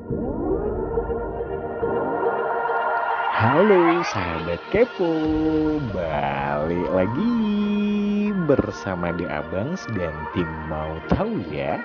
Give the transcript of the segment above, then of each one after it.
Halo sahabat kepo, balik lagi bersama The Abangs dan tim Mau Tahu ya.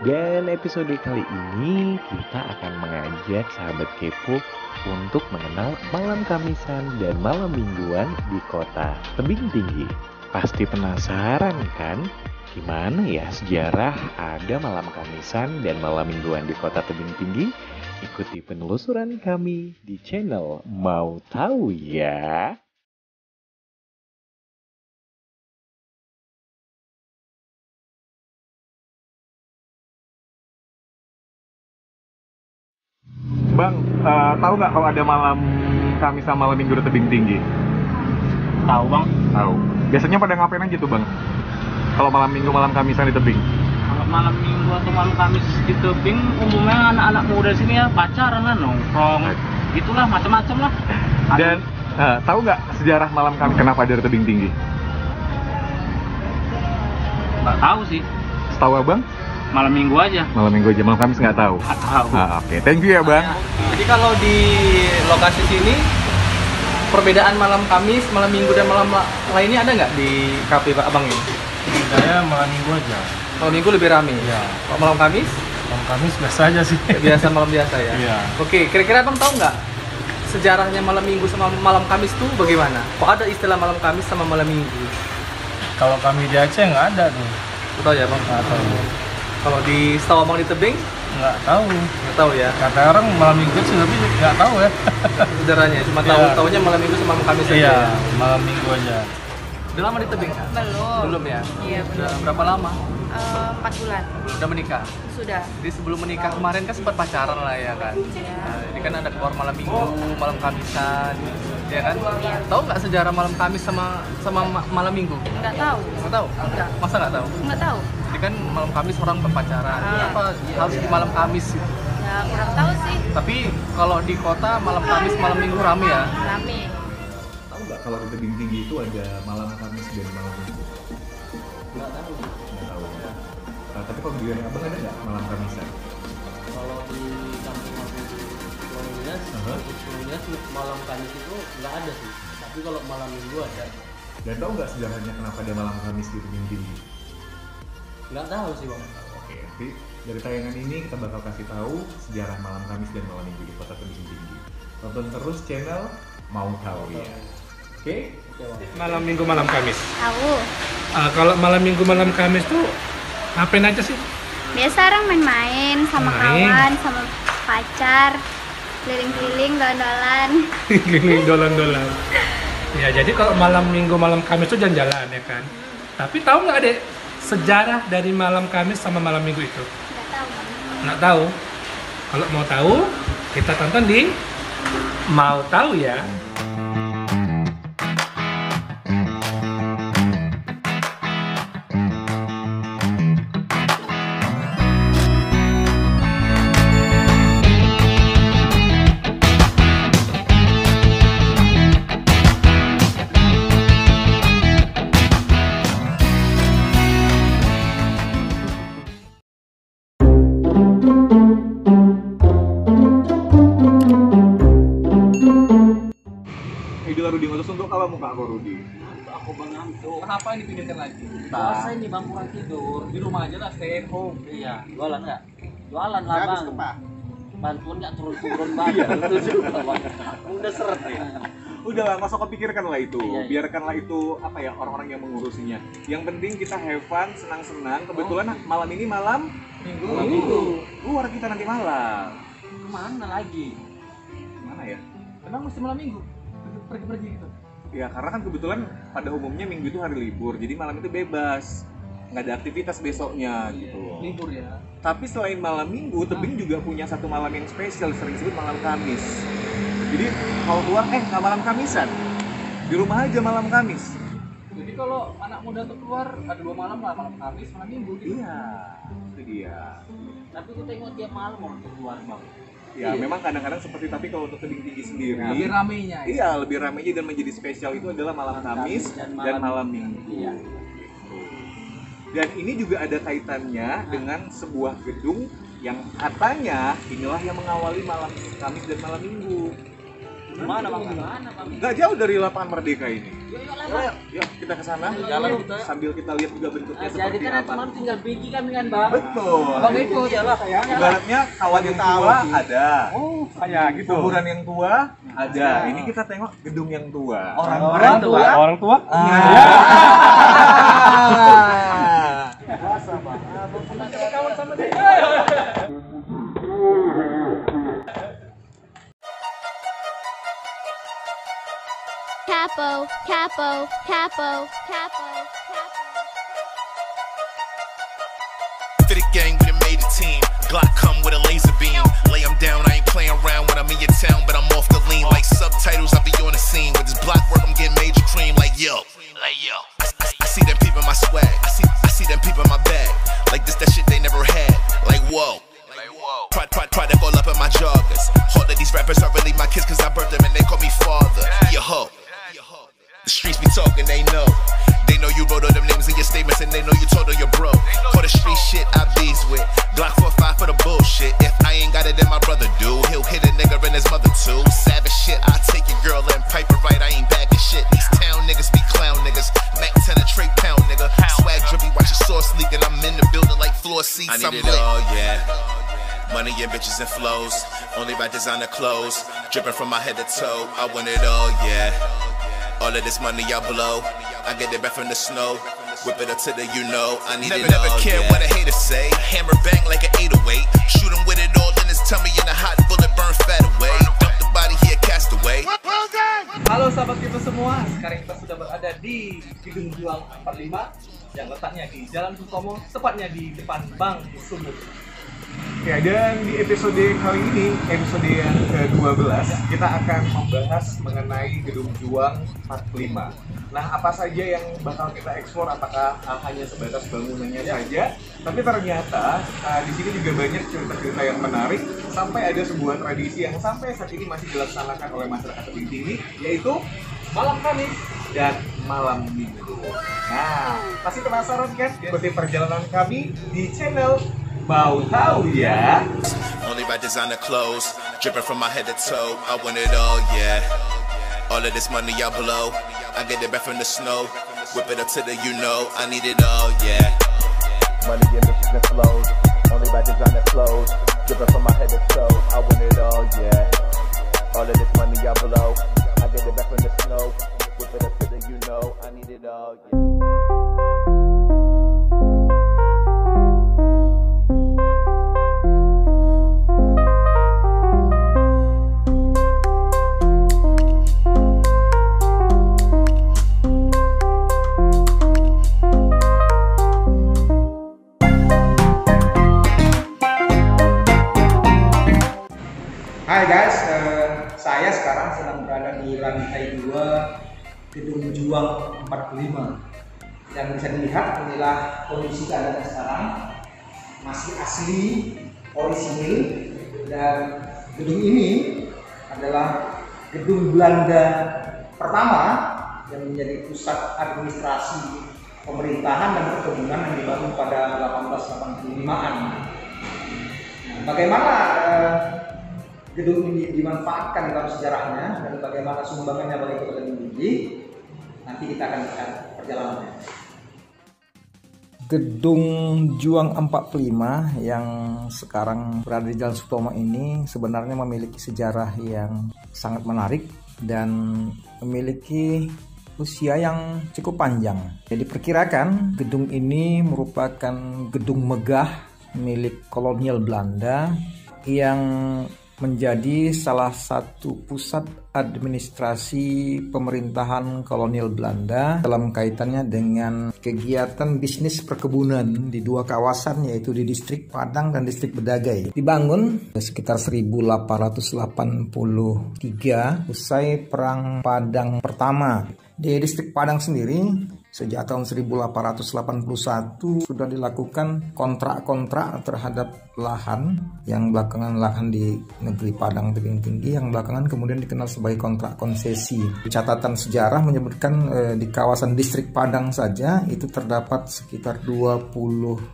Dan episode kali ini kita akan mengajak sahabat kepo untuk mengenal malam Kamisan dan malam Mingguan di kota Tebing Tinggi. Pasti penasaran kan? Gimana ya sejarah ada malam Kamisan dan malam Mingguan di kota Tebing Tinggi? Ikuti penelusuran kami di channel Mau Tahu ya. Bang, tahu nggak kalau ada malam Kamis sama malam Minggu di Tebing Tinggi? Tahu bang, Tahu. Biasanya pada ngapain aja tuh bang? Kalau malam Minggu, malam Kamisan di tebing? kalau malam minggu atau malam kamis di tebing umumnya anak-anak muda sini ya pacaran lah, nongkrong, gitulah macam-macam lah. Dan tahu nggak sejarah malam Kamis kenapa ada di Tebing Tinggi? Nggak tahu sih, Setahu abang? malam minggu aja. Malam Minggu aja, malam Kamis nggak tahu. Nggak tahu. Oke, thank you ya bang. Jadi kalau di lokasi sini perbedaan malam Kamis, malam Minggu dan malam lainnya ada nggak di kafe Pak Abang ini? Saya malam minggu aja. Malam Minggu lebih ramai. Iya. Kalau malam Kamis Malam Kamis biasa aja sih. biasa malam biasa ya. Iya. Oke, kira-kira Abang tahu nggak sejarahnya malam Minggu sama malam Kamis tuh bagaimana? Kok ada istilah malam Kamis sama malam Minggu? Kalau kami di Aceh nggak ada tuh. Tahu ya Bang? Nggak tahu. Kalau di setahu Abang di tebing Nggak tahu. nggak tahu ya. Kata orang malam minggu sih tapi nggak tahu ya. Sejarahnya cuma tahu Iya. taunya malam Minggu sama malam Kamis aja. Iya, Ya. malam minggu aja. Udah lama di tebing kan? Belum. Belum ya? Iya, Udah belum. berapa lama? 4 bulan. Udah menikah? Sudah. Jadi sebelum menikah kemarin kan sempat pacaran lah ya kan. Nah, jadi kan ada keluar malam Minggu, malam Kamisan, ya kan? Tahu nggak sejarah malam Kamis sama malam Minggu? Nggak tahu. Nggak tahu? Nggak. Masa nggak tahu? Nggak tahu. Jadi kan malam Kamis orang berpacaran. Kenapa harus di malam Kamis? Gitu? Ya kurang tahu sih. Tapi kalau di kota malam Kamis, malam Minggu rame ya. Rame. Tahu nggak kalau di Tebing Tinggi itu ada malam Kamis dan malam Minggu? Nggak tahu. Nggak tahu ya. Tapi kalau di daerah abang ada nggak malam Kamisan? Kalau di kampung aku di Kolonias malam Kamis itu nggak ada sih, tapi kalau malam Minggu ada. Dan tahu nggak sejarahnya kenapa ada malam Kamis di Tebing Tinggi? Nggak tahu sih bang. Oke, nanti dari tayangan ini kita bakal kasih tahu sejarah malam Kamis dan malam Minggu di kota Tebing Tinggi. Tonton terus channel Mau Tahu ya. Oke? Malam minggu malam Kamis. Tahu. Kalau malam minggu malam Kamis tuh ngapain aja sih? Biasa orang main-main sama Main. kawan, sama pacar, keliling-keliling, dolan-dolan. Gini dolan-dolan. Ya jadi kalau malam minggu malam Kamis tuh jalan-jalan ya kan. Tapi tahu nggak deh sejarah dari malam Kamis sama malam Minggu itu? Nggak tahu. Nggak tahu. Kalau mau tahu, kita tonton di Mau Tahu ya. Itulah Rudi ngutus untuk apa muka aku Rudi? Aku bang ngantuk. Kenapa ini dipinggirkan lagi? Masa ini bang kurang tidur? Di rumah aja lah, stay at home. Iya, jualan nggak? Jualan lah bang. Bantuan nggak turun-turun bang. Itu juga bang. Udah seret ya. Udah lah, nggak usah kepikirkan lah itu. Iya, iya. Biarkanlah itu apa ya orang-orang yang mengurusinya. Yang penting kita have fun, senang-senang. Kebetulan malam ini malam Minggu. Luar kita nanti malam. Kemana lagi? Mana ya? Emang mesti malam Minggu? Pergi-pergi gitu? Ya karena kan kebetulan pada umumnya Minggu itu hari libur, jadi malam itu bebas. Nggak ada aktivitas besoknya gitu loh. Libur ya? Tapi selain malam Minggu, Tebing juga punya satu malam yang spesial, sering disebut malam Kamis. Jadi kalau keluar, nggak malam Kamisan. Di rumah aja malam Kamis. Jadi kalau anak muda tuh keluar, ada 2 malam lah, malam Kamis, malam Minggu gitu. Iya, itu dia. Tapi aku tengok tiap malam orang tuh keluar bang. Ya memang kadang-kadang seperti, tapi kalau untuk Tebing Tinggi sendiri, Lebih ramenya ya? iya lebih ramainya dan menjadi spesial itu adalah malam Kamis dan malam Minggu. Iya. Dan ini juga ada kaitannya dengan sebuah gedung yang katanya inilah yang mengawali malam Kamis dan malam Minggu. Mana Bang? Nggak jauh dari lapangan Merdeka ini. Yuk kita ke sana, jalan sambil kita lihat juga bentuknya Jadi seperti kan apa. cuma tinggal pergi kami kan Bang. Betul. Bang itu jalan. Ibaratnya kawan yang tua ada. Oh, kayak gitu. Kuburan yang tua ada. Ini kita tengok gedung yang tua. Orang tua. Orang tua? Capo, capo, capo, capo, capo. For the gang, we done made a team. Glock come with a laser beam. Lay 'em down, I ain't playing around when I'm in your town, but I'm off the lean. Like subtitles, I'll be on the scene. With this block work, I'm getting major cream. Like yo. I see them peeping my swag. I see them peeping my bag. Like this, that shit they never had. Like whoa. Pride to all up in my joggers. All of these rappers are really my kids, cause I birthed them and they call me father. Be a hoe. The streets be talking, they know. They know you wrote all them names in your statements and they know you told all your bro. For the street shit I bees with. Glock 45 for the bullshit. If I ain't got it, then my brother do. He'll hit a nigga and his mother too. Savage shit, I take your girl and pipe her right. I ain't bagging shit. These town niggas be clown niggas. Mac 10 a trait pound nigga. Swag drippy, watch your sauce leaking. I'm in the building like floor seats. I need it all, yeah. Money and bitches and flows. Only by designer clothes. Dripping from my head to toe. I want it all, yeah. All of this money I blow, I get it back from the snow. Whip it up to the you know, I need it all. Never care what a hater say. Hammer bang like an 808. Shoot him with it all in his tummy and a hot bullet burn fat away. Dump the body here, cast away. Halo sahabat kita semua, sekarang kita sudah berada di Gedung Juang 45 yang letaknya di Jalan Sutomo, tepatnya di depan Bank Sumut. Ya, dan di episode kali ini, episode yang ke-12, kita akan membahas mengenai Gedung Juang 45. Nah, apa saja yang bakal kita eksplor? Apakah hanya sebatas bangunannya saja? Tapi ternyata di sini juga banyak cerita-cerita yang menarik, sampai ada sebuah tradisi yang sampai saat ini masih dilaksanakan oleh masyarakat tebing tinggi, yaitu malam Kamis dan malam Minggu. Nah, pasti penasaran kan? Ikuti perjalanan kami di channel Mau Tahu Ya. Only by designer clothes, dripping from my head to toe. I want it all, yeah. All of this money I blow, I get it back from the snow. Whip it up to the you know, I need it all, yeah. Money and bitches and flows, only by designer clothes, dripping from my head to toe. I want it all, yeah. All of this money I blow, I get it back from the snow. Whip it up to the you know, I need it all, yeah. Hai guys, saya sekarang sedang berada di lantai 2 Gedung Juang 45. Yang bisa dilihat inilah kondisi keadaan sekarang, masih asli, orisinil, dan gedung ini adalah gedung Belanda pertama yang menjadi pusat administrasi pemerintahan dan perkebunan yang dibangun pada 1885-an. Nah, bagaimana gedung ini dimanfaatkan dalam sejarahnya dan bagaimana sumbangannya bagi Kota Tebing Tinggi, nanti kita akan lihat perjalanannya. Gedung Juang 45 yang sekarang berada di Jalan Sutomo ini sebenarnya memiliki sejarah yang sangat menarik dan memiliki usia yang cukup panjang. Jadi diperkirakan gedung ini merupakan gedung megah milik kolonial Belanda yang menjadi salah satu pusat administrasi pemerintahan kolonial Belanda dalam kaitannya dengan kegiatan bisnis perkebunan di dua kawasan, yaitu di distrik Padang dan distrik Bedagai. Dibangun sekitar 1883 usai Perang Padang pertama. Di distrik Padang sendiri Sejak tahun 1881 sudah dilakukan kontrak-kontrak terhadap lahan yang belakangan lahan di negeri Padang Tebing Tinggi, yang belakangan kemudian dikenal sebagai kontrak konsesi. Catatan sejarah menyebutkan di kawasan distrik Padang saja itu terdapat sekitar 27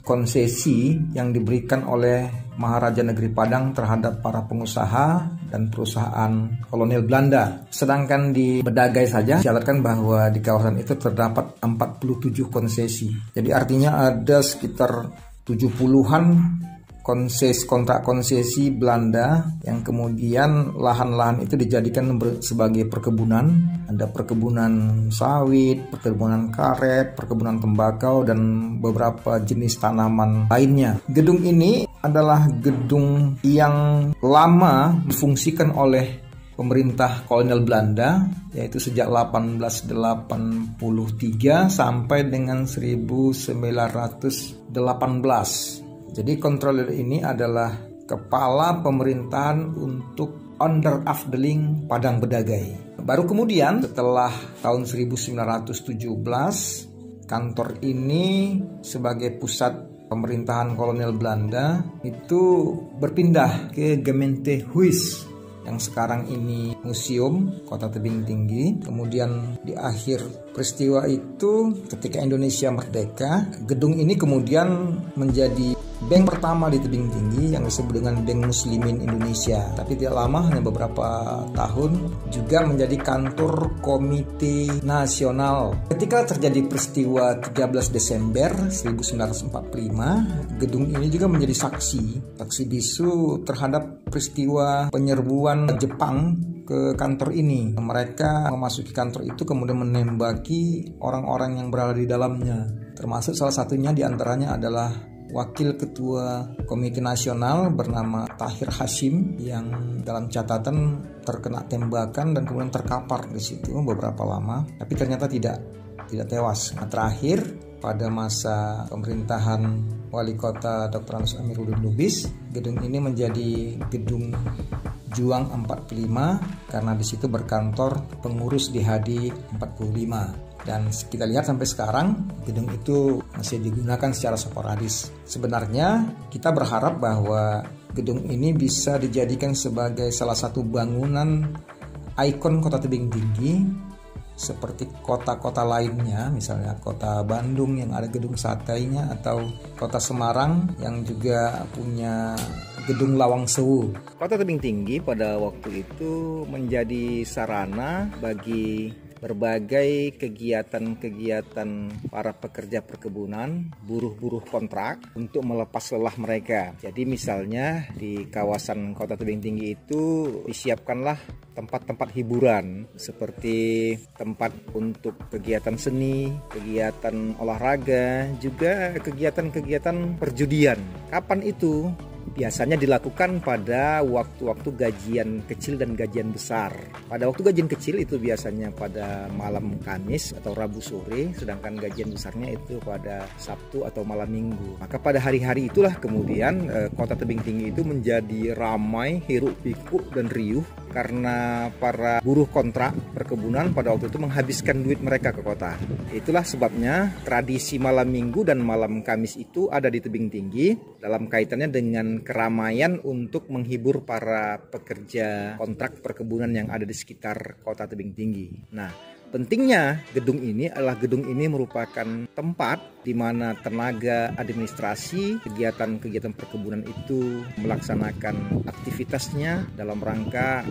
konsesi yang diberikan oleh Maharaja Negeri Padang terhadap para pengusaha dan perusahaan kolonial Belanda. Sedangkan di Bedagai saja dicatatkan bahwa di kawasan itu terdapat 47 konsesi. Jadi artinya ada sekitar 70-an kontrak konsesi Belanda yang kemudian lahan-lahan itu dijadikan sebagai perkebunan. Ada perkebunan sawit, perkebunan karet, perkebunan tembakau, dan beberapa jenis tanaman lainnya. Gedung ini adalah gedung yang lama difungsikan oleh pemerintah kolonial Belanda, yaitu sejak 1883 sampai dengan 1918. Jadi controller ini adalah kepala pemerintahan untuk Onderafdeling Padang Bedagai. Baru kemudian setelah tahun 1917, kantor ini sebagai pusat pemerintahan kolonial Belanda itu berpindah ke Gemeentehuis yang sekarang ini museum Kota Tebing Tinggi. Kemudian di akhir peristiwa itu ketika Indonesia merdeka, gedung ini kemudian menjadi bank pertama di Tebing Tinggi yang disebut dengan Bank Muslimin Indonesia. Tapi tidak lama, hanya beberapa tahun, juga menjadi kantor Komite Nasional. Ketika terjadi peristiwa 13 Desember 1945, gedung ini juga menjadi saksi bisu terhadap peristiwa penyerbuan Jepang ke kantor ini. Mereka memasuki kantor itu kemudian menembaki orang-orang yang berada di dalamnya. Termasuk salah satunya diantaranya adalah Wakil Ketua Komite Nasional bernama Tahir Hashim yang dalam catatan terkena tembakan dan kemudian terkapar di situ beberapa lama, tapi ternyata tidak tewas. Nah, terakhir pada masa pemerintahan Wali Kota Dr. Anus Amiruddin Lubis, gedung ini menjadi gedung Juang 45 karena di situ berkantor pengurus DHD 45. Dan kita lihat sampai sekarang gedung itu masih digunakan secara sporadis. Sebenarnya kita berharap bahwa gedung ini bisa dijadikan sebagai salah satu bangunan ikon Kota Tebing Tinggi seperti kota-kota lainnya, misalnya Kota Bandung yang ada gedung satenya, atau Kota Semarang yang juga punya gedung Lawang Sewu. Kota Tebing Tinggi pada waktu itu menjadi sarana bagi berbagai kegiatan-kegiatan para pekerja perkebunan, buruh-buruh kontrak untuk melepas lelah mereka. Jadi misalnya di kawasan Kota Tebing Tinggi itu disiapkanlah tempat-tempat hiburan seperti tempat untuk kegiatan seni, kegiatan olahraga, juga kegiatan-kegiatan perjudian. Kapan itu? Biasanya dilakukan pada waktu-waktu gajian kecil dan gajian besar. Pada waktu gajian kecil itu biasanya pada malam Kamis atau Rabu sore, sedangkan gajian besarnya itu pada Sabtu atau malam Minggu. Maka pada hari-hari itulah kemudian Kota Tebing Tinggi itu menjadi ramai, hiruk pikuk dan riuh karena para buruh kontrak perkebunan pada waktu itu menghabiskan duit mereka ke kota. Itulah sebabnya tradisi malam Minggu dan malam Kamis itu ada di Tebing Tinggi dalam kaitannya dengan keramaian untuk menghibur para pekerja kontrak perkebunan yang ada di sekitar Kota Tebing Tinggi. Nah, pentingnya gedung ini adalah gedung ini merupakan tempat di mana tenaga administrasi kegiatan-kegiatan perkebunan itu melaksanakan aktivitasnya dalam rangka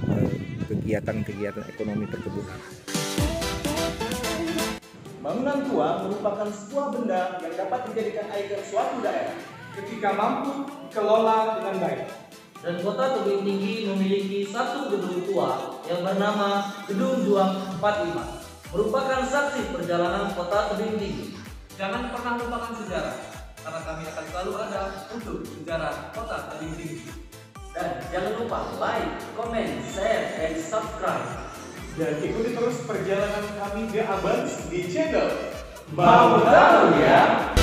kegiatan-kegiatan ekonomi perkebunan. Bangunan tua merupakan sebuah benda yang dapat dijadikan ikon suatu daerah ketika mampu dikelola dengan baik. Dan Kota Tebing Tinggi memiliki satu gedung tua yang bernama Gedung Juang 45, merupakan saksi perjalanan Kota Tebing Tinggi. Jangan pernah lupakan sejarah, karena kami akan selalu ada untuk sejarah Kota Tebing Tinggi. Dan jangan lupa like, comment, share, dan subscribe. Dan ikuti terus perjalanan kami The Abans di channel Mau tahu ya?